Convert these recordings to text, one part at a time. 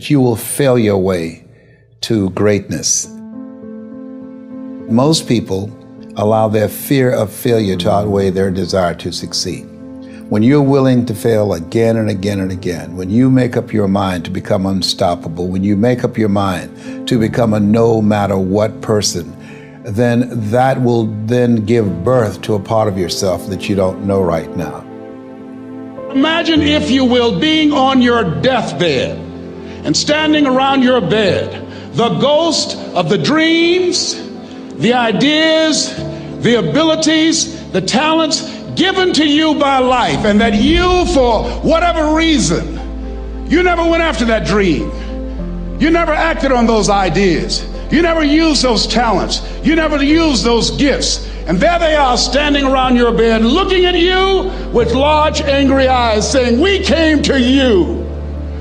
You will fail your way to greatness. Most people allow their fear of failure to outweigh their desire to succeed. When you're willing to fail again and again and again, when you make up your mind to become unstoppable, when you make up your mind to become a no matter what person, then that will then give birth to a part of yourself that you don't know right now. Imagine, if you will, being on your deathbed and standing around your bed, the ghost of the dreams, the ideas, the abilities, the talents given to you by life, and that you, for whatever reason, you never went after that dream. You never acted on those ideas. You never used those talents. You never used those gifts. And there they are standing around your bed, looking at you with large, angry eyes, saying, "We came to you,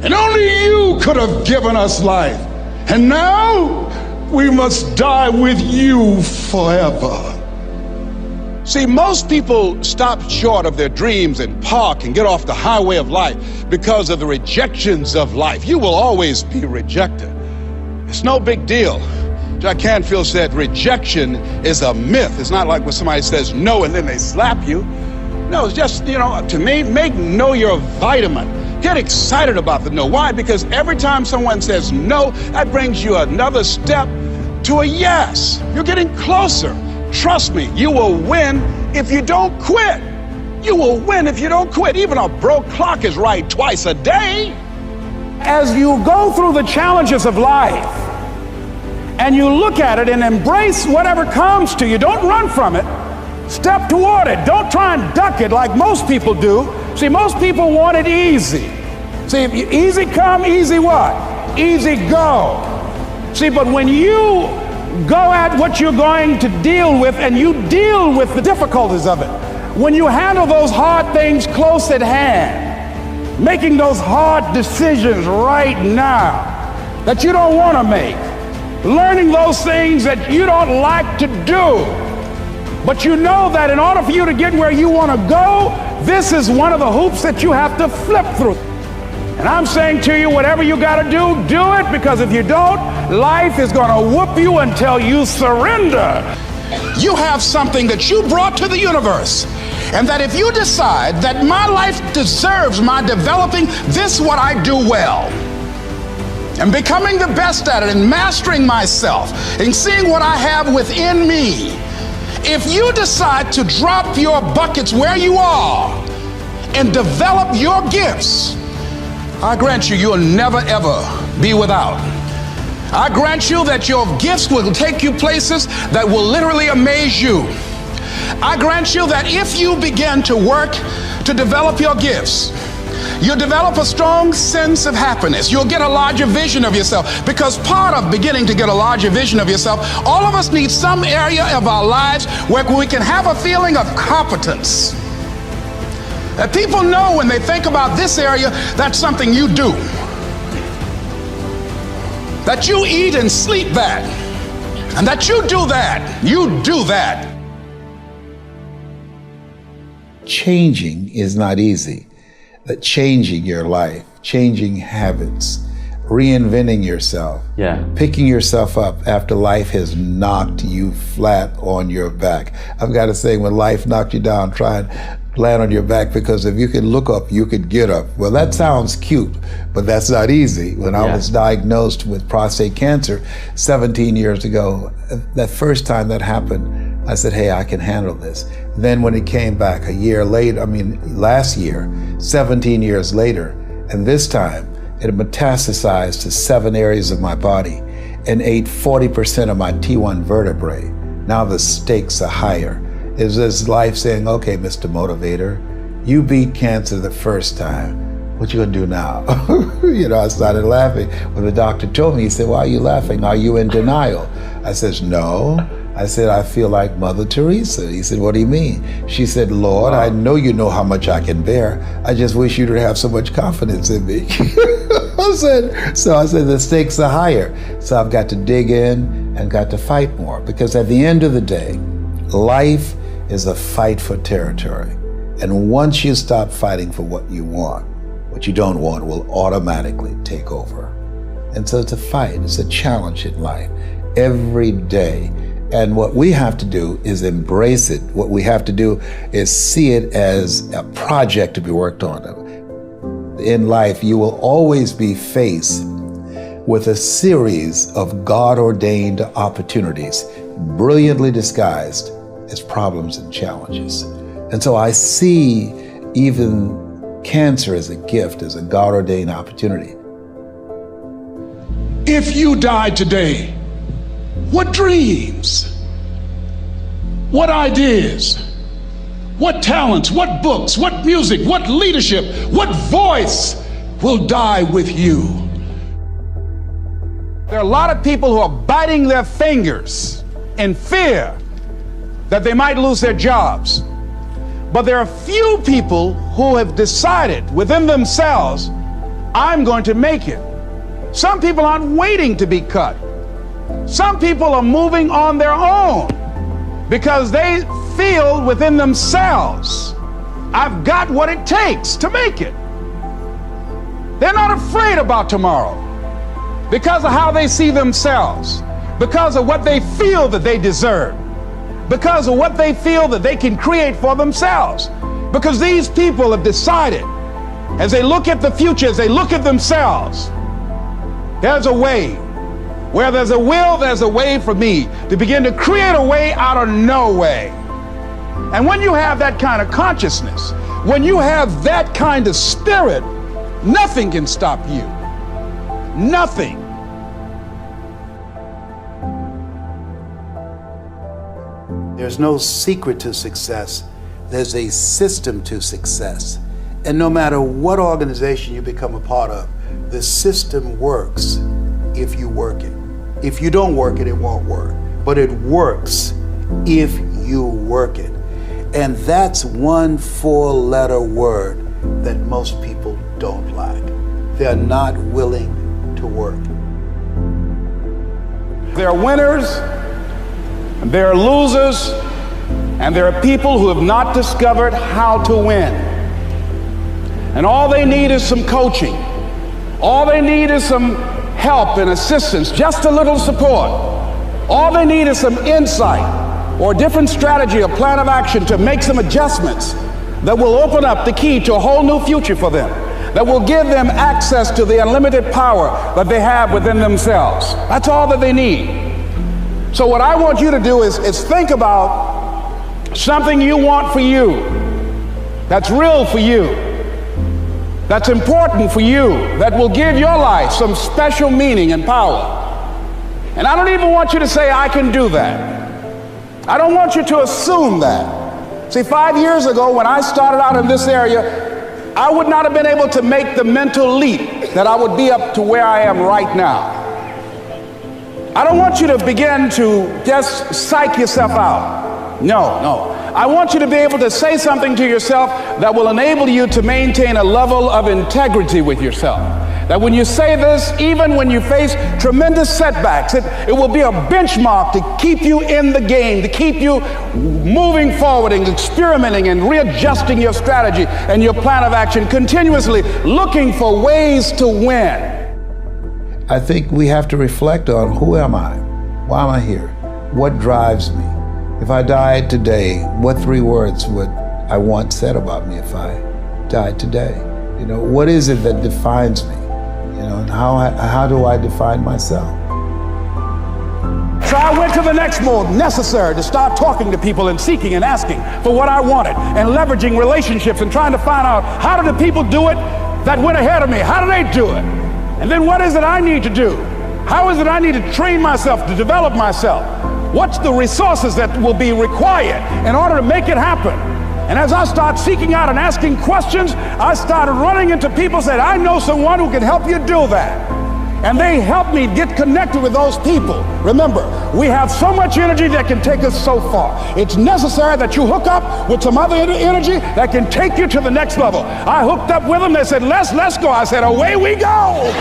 and only you could have given us life. And now we must die with you forever." See, most people stop short of their dreams and park and get off the highway of life because of the rejections of life. You will always be rejected. It's no big deal. Jack Canfield said rejection is a myth. It's not like when somebody says no and then they slap you. No, it's just, to me, make no your vitamin. Get excited about the no. Why? Because every time someone says no, that brings you another step to a yes. You're getting closer. Trust me, you will win if you don't quit. You will win if you don't quit. Even a broke clock is right twice a day. As you go through the challenges of life and you look at it and embrace whatever comes to you, don't run from it. Step toward it. Don't try and duck it like most people do. See, most people want it easy. See, easy come, easy what? Easy go. See, but when you go at what you're going to deal with and you deal with the difficulties of it, when you handle those hard things close at hand, making those hard decisions right now that you don't want to make, learning those things that you don't like to do, but you know that in order for you to get where you want to go, this is one of the hoops that you have to flip through. And I'm saying to you, whatever you got to do it, because if you don't, life is going to whoop you until you surrender. You have something that you brought to the universe, and that if you decide that my life deserves my developing this what I do well, and becoming the best at it, and mastering myself, and seeing what I have within me, if you decide to drop your buckets where you are and develop your gifts, I grant you, you'll never ever be without. I grant you that your gifts will take you places that will literally amaze you. I grant you that if you begin to work to develop your gifts, you'll develop a strong sense of happiness. You'll get a larger vision of yourself, because part of beginning to get a larger vision of yourself, all of us need some area of our lives where we can have a feeling of competence. That people know when they think about this area, that's something you do. That you eat and sleep that. And that you do that. You do that. Changing is not easy. That changing your life, changing habits, reinventing yourself, picking yourself up after life has knocked you flat on your back. I've got to say, when life knocked you down, try and land on your back, because if you could look up, you could get up. Well, that sounds cute, but that's not easy. When I was diagnosed with prostate cancer 17 years ago, that first time that happened, I said, hey, I can handle this. Then when it came back a year later, last year, 17 years later, and this time it metastasized to 7 areas of my body and ate 40% of my T1 vertebrae. Now the stakes are higher. Is this life saying, okay, Mr. Motivator, you beat cancer the first time. What you gonna do now? I started laughing. When the doctor told me, he said, why are you laughing? Are you in denial? I said, no. I said, I feel like Mother Teresa. He said, what do you mean? She said, Lord, I know you know how much I can bear. I just wish you to have so much confidence in me. I said, the stakes are higher. So I've got to dig in and got to fight more, because at the end of the day, life is a fight for territory. And once you stop fighting for what you want, what you don't want will automatically take over. And so it's a fight, it's a challenge in life every day. And what we have to do is embrace it. What we have to do is see it as a project to be worked on. In life, you will always be faced with a series of God-ordained opportunities, brilliantly disguised as problems and challenges. And so I see even cancer as a gift, as a God-ordained opportunity. If you died today, what dreams, what ideas, what talents, what books, what music, what leadership, what voice will die with you? There are a lot of people who are biting their fingers in fear that they might lose their jobs. But there are few people who have decided within themselves, I'm going to make it. Some people aren't waiting to be cut. Some people are moving on their own because they feel within themselves, I've got what it takes to make it. They're not afraid about tomorrow because of how they see themselves, because of what they feel that they deserve, because of what they feel that they can create for themselves. Because these people have decided, as they look at the future, as they look at themselves, there's a way. Where there's a will, there's a way for me to begin to create a way out of no way. And when you have that kind of consciousness, when you have that kind of spirit, nothing can stop you. Nothing. There's no secret to success. There's a system to success. And no matter what organization you become a part of, the system works if you work it. If you don't work it, it won't work. But it works if you work it. And that's one 4-letter word that most people don't like. They're not willing to work. There are winners, and there are losers, and there are people who have not discovered how to win. And all they need is some coaching. All they need is some help and assistance, just a little support. All they need is some insight or a different strategy, a plan of action to make some adjustments that will open up the key to a whole new future for them, that will give them access to the unlimited power that they have within themselves. That's all that they need. So what I want you to do is think about something you want for you, that's real for you, that's important for you, that will give your life some special meaning and power. And I don't even want you to say, I can do that. I don't want you to assume that. See, 5 years ago when I started out in this area, I would not have been able to make the mental leap that I would be up to where I am right now. I don't want you to begin to just psych yourself out. No. I want you to be able to say something to yourself that will enable you to maintain a level of integrity with yourself. That when you say this, even when you face tremendous setbacks, it will be a benchmark to keep you in the game, to keep you moving forward and experimenting and readjusting your strategy and your plan of action, continuously looking for ways to win. I think we have to reflect on, who am I? Why am I here? What drives me? If I died today, what 3 words would I want said about me if I died today? You know, what is it that defines me? You know, and how do I define myself? So I went to the next mode necessary to start talking to people and seeking and asking for what I wanted and leveraging relationships and trying to find out, how do the people do it that went ahead of me? How do they do it? And then what is it I need to do? How is it I need to train myself, to develop myself? What's the resources that will be required in order to make it happen? And as I start seeking out and asking questions, I started running into people who said, I know someone who can help you do that. And they helped me get connected with those people. Remember, we have so much energy that can take us so far. It's necessary that you hook up with some other energy that can take you to the next level. I hooked up with them. They said, let's go. I said, away we go.